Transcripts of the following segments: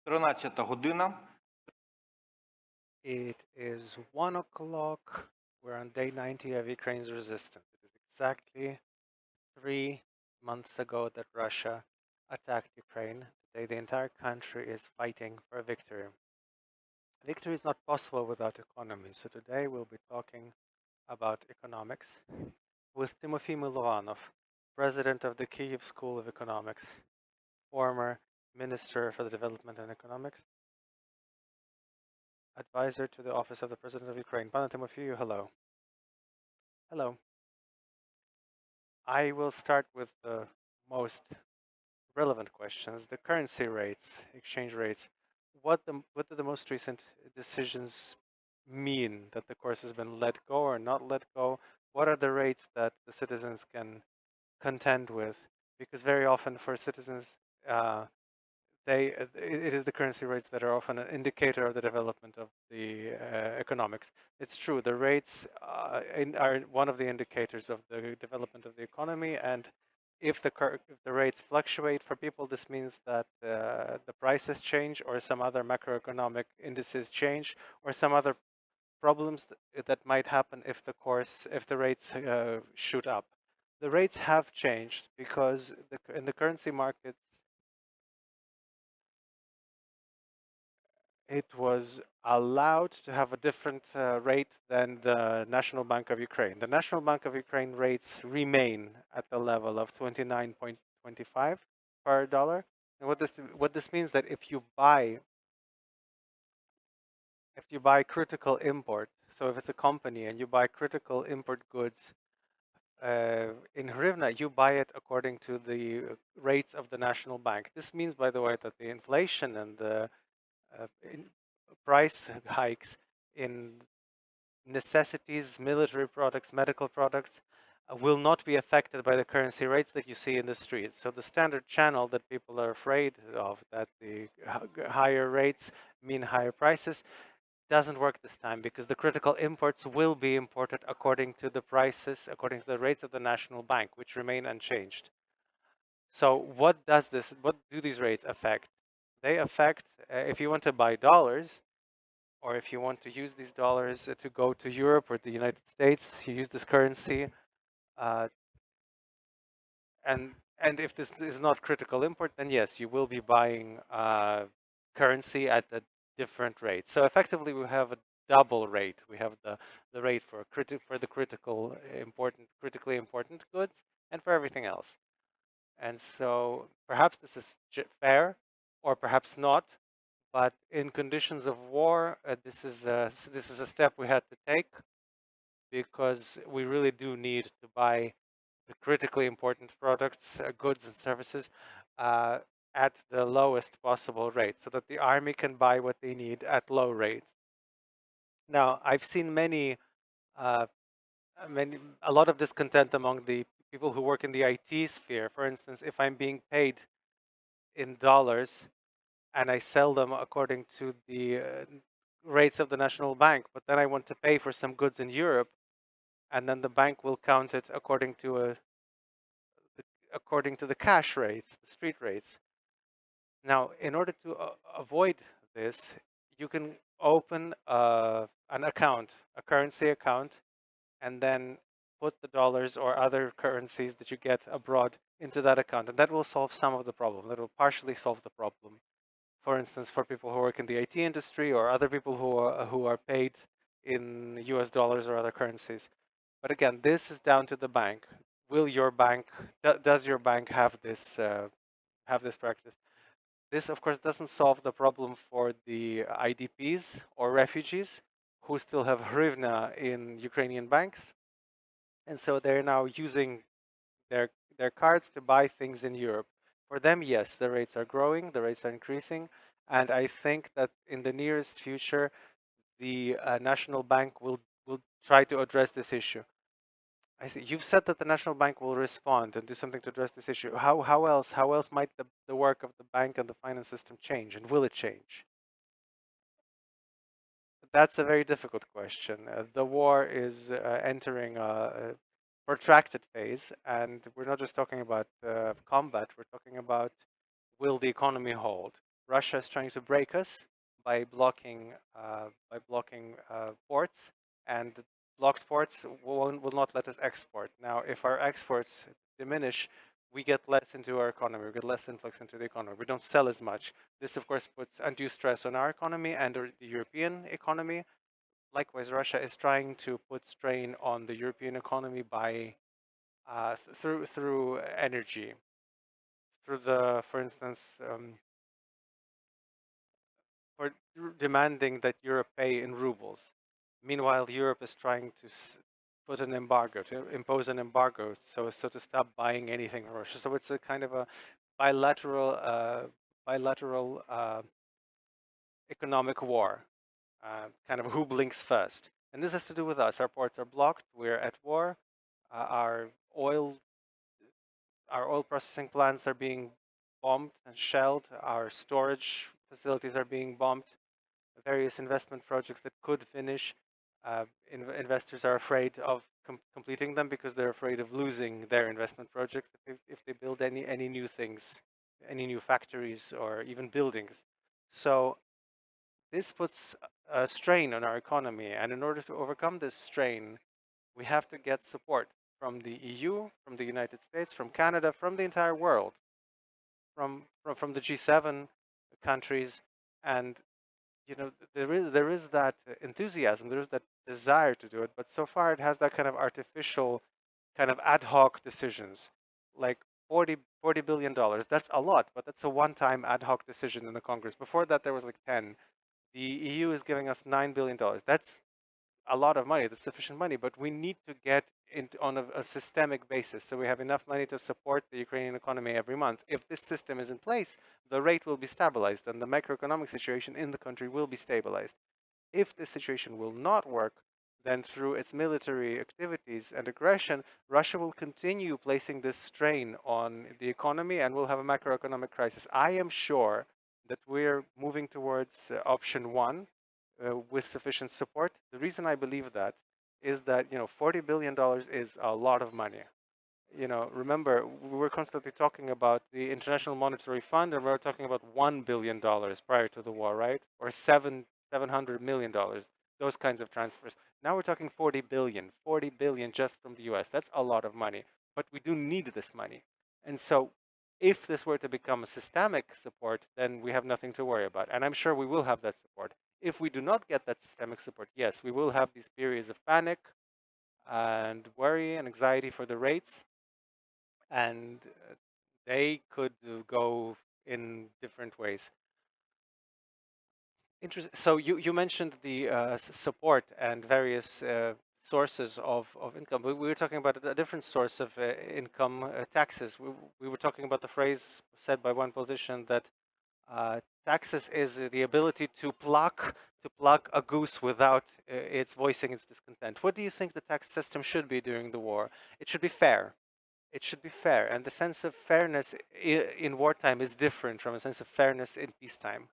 13 година. It is 1 o'clock. We're on day 90 of Ukraine's resistance. It is exactly 3 months ago that Russia attacked Ukraine. Today, the entire country is fighting for a victory. Victory is not possible without economy. So today, we'll be talking about economics with Tymofii Mylovanov, president of the Kyiv School of Economics, former Minister for the Development and Economics, advisor to the Office of the President of Ukraine. Pana Tymofieju, hello. Hello. I will start with the most relevant questions, the currency rates, exchange rates. What do the most recent decisions mean that the course has been let go or not let go? What are the rates that the citizens can contend with? Because very often for citizens, it is the currency rates that are often an indicator of the development of the economics. It's true, the rates are one of the indicators of the development of the economy, and if the rates fluctuate for people, this means that the prices change, or some other macroeconomic indices change, or some other problems that might happen if the rates shoot up. The rates have changed because in the currency markets, it was allowed to have a different rate than the National Bank of Ukraine. The National Bank of Ukraine rates remain at the level of 29.25 per dollar. And what this means that if you buy critical import, so if it's a company and you buy critical import goods in hryvnia, you buy it according to the rates of the national bank. This means, by the way, that the inflation and the price hikes in necessities, military products, medical products will not be affected by the currency rates that you see in the streets. So the standard channel that people are afraid of, that the higher rates mean higher prices, doesn't work this time, because the critical imports will be imported according to the prices, according to the rates of the national bank, which remain unchanged. So what do these rates affect? They affect, if you want to buy dollars, or if you want to use these dollars to go to Europe or the United States, you use this currency, uh, and if this is not critical import, then yes, you will be buying currency at a different rate. So effectively, we have a double rate. We have the rate for the critically important goods, and for everything else. And so perhaps this is fair, or perhaps not. But in conditions of war, this is a step we had to take, because we really do need to buy the critically important products, goods and services at the lowest possible rate, so that the army can buy what they need at low rates. Now, I've seen a lot of discontent among the people who work in the IT sphere. For instance, if I'm being paid in dollars and I sell them according to the rates of the national bank, but then I want to pay for some goods in Europe, and then the bank will count it according to the cash rates, the street rates. Now, in order to avoid this, you can open an account, a currency account, and then put the dollars or other currencies that you get abroad into that account, and that will solve some of the problem. That will partially solve the problem. For instance, for people who work in the IT industry, or other people who are paid in US dollars or other currencies. But again, this is down to the bank. Will your bank, does your bank have this practice? This, of course, doesn't solve the problem for the IDPs or refugees who still have hryvnia in Ukrainian banks, and so they're now using their cards to buy things in Europe. For them, yes, the rates are growing, the rates are increasing, and I think that in the nearest future, the national bank will try to address this issue. I see. You've said that the national bank will respond and do something to address this issue. How else might the work of the bank and the finance system change, and will it change? That's a very difficult question. The war is entering a protracted phase, and we're not just talking about combat. We're talking about, will the economy hold? Russia is trying to break us by blocking ports, and blocked ports will not let us export. Now, if our exports diminish, we get less into our economy, we get less influx into the economy. We don't sell as much. This, of course, puts undue stress on our economy and the European economy. Likewise, Russia is trying to put strain on the European economy by through energy, through for instance, for demanding that Europe pay in rubles. Meanwhile, Europe is trying to put an embargo, to impose an embargo, so to stop buying anything from Russia. So it's a kind of a bilateral economic war, kind of who blinks first. And this has to do with us. Our ports are blocked. We're at war. Our oil processing plants are being bombed and shelled. Our storage facilities are being bombed. Various investment projects that could finish. Investors are afraid of completing them because they're afraid of losing their investment projects if they build any new things, any new factories or even buildings. So this puts a strain on our economy, and in order to overcome this strain, we have to get support from the EU, from the United States, from Canada, from the entire world, from the G7 countries. And there is that enthusiasm, there is that desire to do it, but so far it has that kind of artificial, kind of ad hoc decisions, like $40 billion. That's a lot, but that's a one-time ad hoc decision in the Congress. Before that, there was like 10. The EU is giving us $9 billion. That's a lot of money. That's sufficient money, but we need to get into on a systemic basis, so we have enough money to support the Ukrainian economy every month. If this system is in place, the rate will be stabilized, and the macroeconomic situation in the country will be stabilized. If this situation will not work, then through its military activities and aggression, Russia will continue placing this strain on the economy, and we'll have a macroeconomic crisis. I am sure that we're moving towards option one, with sufficient support. The reason I believe that is that $40 billion is a lot of money. Remember, we were constantly talking about the International Monetary Fund, and we were talking about $1 billion prior to the war, right? Or $700 million, those kinds of transfers. Now we're talking 40 billion just from the U.S. That's a lot of money, but we do need this money, and so if this were to become a systemic support, then we have nothing to worry about, and I'm sure we will have that support. If we do not get that systemic support, yes, we will have these periods of panic and worry and anxiety for the rates, and they could go in different ways. Interesting. So you mentioned the support and various sources of income. We were talking about a different source of income, taxes. We were talking about the phrase said by one politician that taxes is the ability to pluck a goose without its voicing its discontent. What do you think the tax system should be during the war? It should be fair. It should be fair, and the sense of fairness in wartime is different from a sense of fairness in peacetime.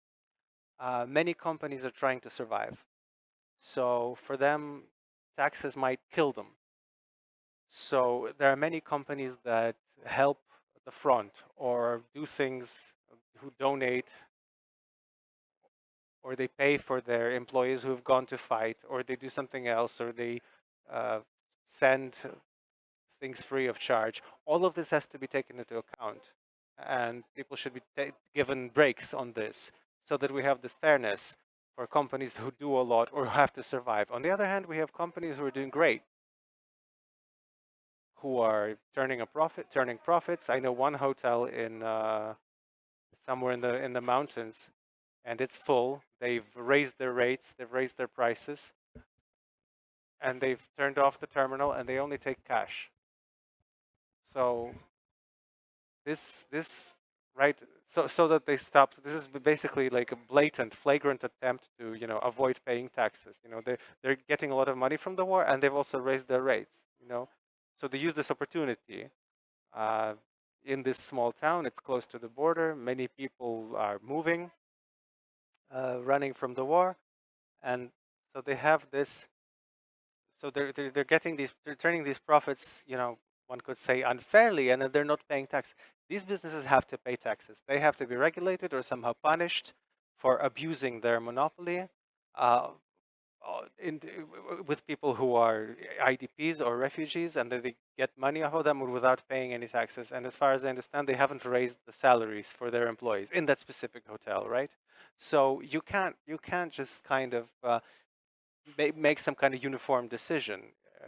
Many companies are trying to survive, so for them, taxes might kill them. So there are many companies that help the front or do things, who donate, or they pay for their employees who have gone to fight, or they do something else, or they send things free of charge. All of this has to be taken into account, and people should be given breaks on this, so that we have this fairness for companies who do a lot or have to survive. On the other hand, we have companies who are doing great, who are turning profits. I know one hotel in somewhere in the mountains, and it's full. They've raised their rates, they've raised their prices, and they've turned off the terminal, and they only take cash. So this right, so that they stop. This is basically like a blatant, flagrant attempt to avoid paying taxes. They're getting a lot of money from the war, and they've also raised their rates. So they use this opportunity. Uh, in this small town, it's close to the border. Many people are moving, running from the war, and so they have this. So they're getting these, they're turning these profits, one could say, unfairly, and then they're not paying tax. These businesses have to pay taxes. They have to be regulated or somehow punished for abusing their monopoly uh, with people who are IDPs or refugees, and they get money off of them without paying any taxes. And as far as I understand, they haven't raised the salaries for their employees in that specific hotel, right? So you can't just kind of make some kind of uniform decision.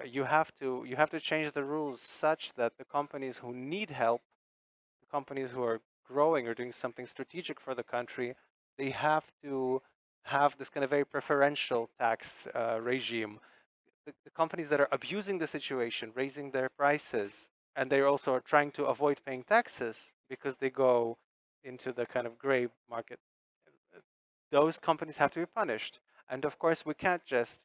You have to change the rules such that the companies who need help, the companies who are growing or doing something strategic for the country, they have to have this kind of very preferential tax regime. The companies that are abusing the situation, raising their prices, and they also are trying to avoid paying taxes because they go into the kind of gray market, those companies have to be punished. And of course, we can't just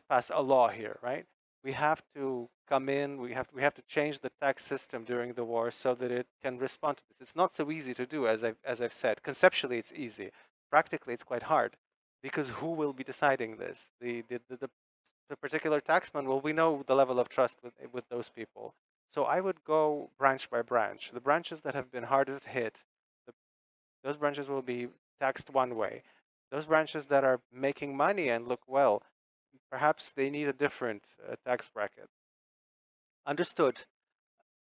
pass a law here, right? We have to come in. We have to change the tax system during the war so that it can respond to this. It's not so easy to do, as I've said. Conceptually, it's easy. Practically, it's quite hard, because who will be deciding this? The particular taxman. Well, we know the level of trust with those people. So I would go branch by branch. The branches that have been hardest hit, the those branches will be taxed one way. Those branches that are making money and look well, perhaps they need a different tax bracket. Understood.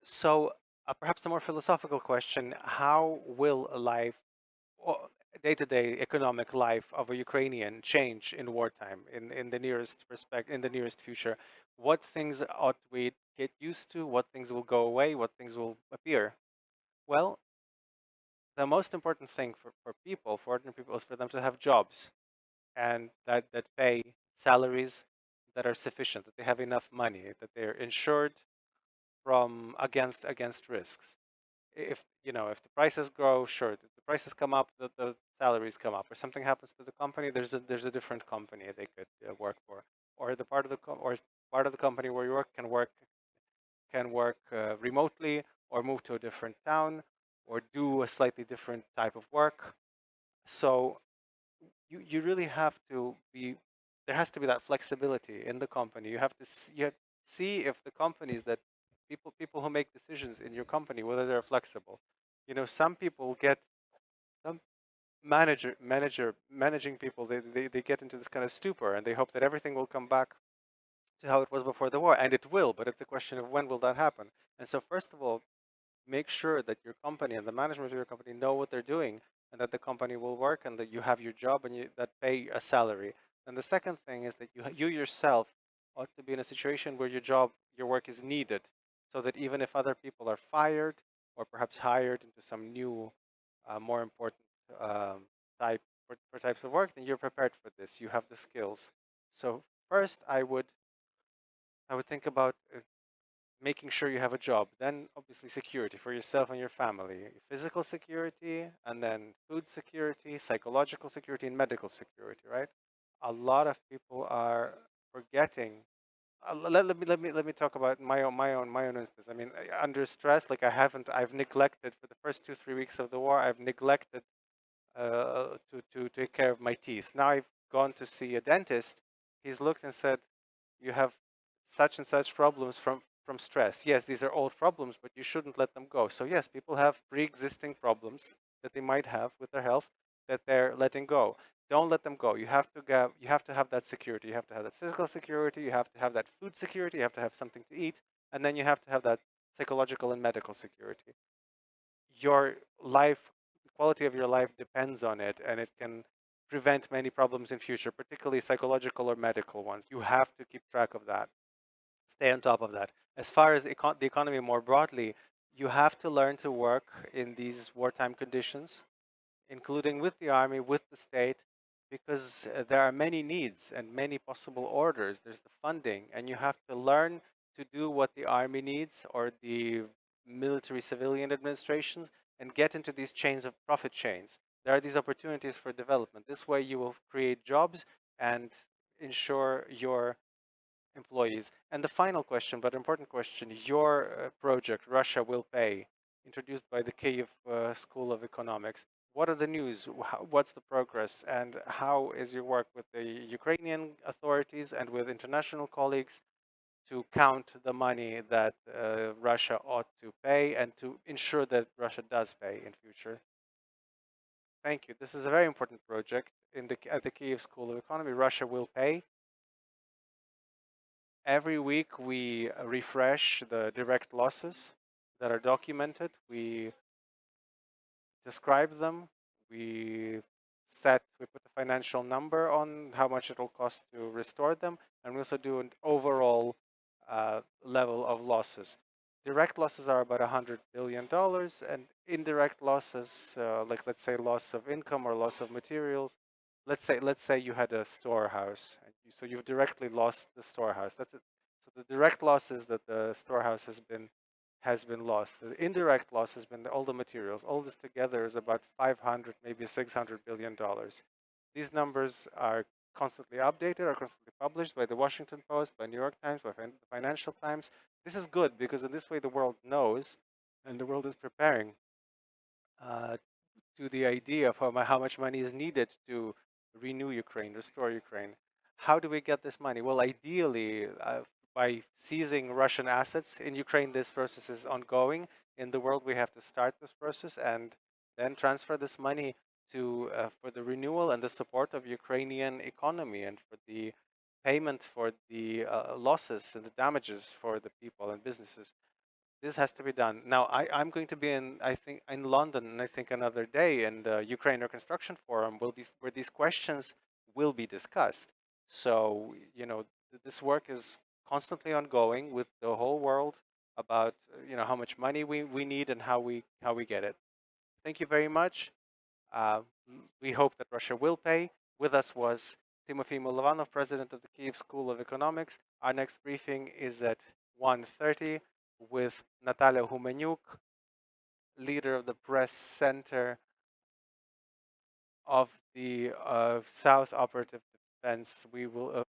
So, perhaps a more philosophical question: how will life, day-to-day economic life of a Ukrainian change in wartime, in the nearest future? What things ought we get used to? What things will go away? What things will appear? Well, the most important thing for ordinary people, is for them to have jobs, and that pay salaries that are sufficient, that they have enough money, that they're insured from against risks. If the prices grow, sure, if the prices come up, the salaries come up, or something happens to the company, there's a different company they could work for, or the part of the or part of the company where you work can work remotely, or move to a different town, or do a slightly different type of work. So you really have to be, there has to be that flexibility in the company. You have to see if the companies that people who make decisions in your company, whether they're flexible. Some people get, some managing people, they get into this kind of stupor, and they hope that everything will come back to how it was before the war, and it will, but it's a question of when will that happen. And so, first of all, make sure that your company and the management of your company know what they're doing, and that the company will work, and that you have your job, and that pay a salary. And the second thing is that you yourself ought to be in a situation where your work is needed, so that even if other people are fired, or perhaps hired into some new, more important um, type for types of work, then you're prepared for this. You have the skills. So first, I would think about making sure you have a job. Then, obviously, security for yourself and your family, physical security, and then food security, psychological security, and medical security, right? A lot of people are forgetting. Let me talk about my own instance. I mean, under stress, like I've neglected for the first 2 3 weeks of the war. I've neglected to take care of my teeth. Now I've gone to see a dentist. He's looked and said, "You have such and such problems from stress. Yes, these are old problems, but you shouldn't let them go." So yes, people have pre-existing problems that they might have with their health that they're letting go. Don't let them go. You have to have that security. You have to have that physical security. You have to have that food security. You have to have something to eat, and then you have to have that psychological and medical security. Your life, the quality of your life depends on it, and it can prevent many problems in future, particularly psychological or medical ones. You have to keep track of that. Stay on top of that. As far as the economy more broadly, you have to learn to work in these wartime conditions, including with the army, with the state, because there are many needs and many possible orders. There's the funding, and you have to learn to do what the army needs, or the military civilian administrations, and get into these chains of profit chains. There are these opportunities for development. This way, you will create jobs and ensure your employees. And the final question, but important question: your project, Russia Will Pay, introduced by the Kyiv School of Economics. What are the news? What's the progress? And how is your work with the Ukrainian authorities and with international colleagues to count the money that Russia ought to pay and to ensure that Russia does pay in future. Thank you. This is a very important project at the Kyiv School of Economy. Russia will pay. Every week we refresh the direct losses that are documented. We describe them. We put a financial number on how much it will cost to restore them, and we also do an overall level of losses. Direct losses are about $100 billion, and indirect losses, like let's say loss of income or loss of materials. Let's say you had a storehouse, and so you've directly lost the storehouse. That's it. So the direct loss is that the storehouse has been lost. The indirect loss has been all the materials. All this together is about 500, maybe $600 billion. These numbers are constantly updated, are constantly published by the Washington Post, by New York Times, by the Financial Times. This is good because in this way the world knows, and the world is preparing to the idea of how much money is needed to renew Ukraine, restore Ukraine. How do we get this money? Well, ideally, by seizing Russian assets in Ukraine, this process is ongoing. In the world, we have to start this process and then transfer this money to for the renewal and the support of Ukrainian economy and for the payment for the losses and the damages for the people and businesses. This has to be done. Now, I'm going to be I think, in London, I think another day in the Ukraine Reconstruction Forum, where these questions will be discussed. So, this work is constantly ongoing with the whole world about, how much money we need and how we get it. Thank you very much. Uh, we hope that Russia will pay. With us was Tymofii Mylovanov, president of the Kyiv School of Economics. Our next briefing is at 1:30 with Natalia Humenyuk, leader of the press center of the South Operative Defense. We will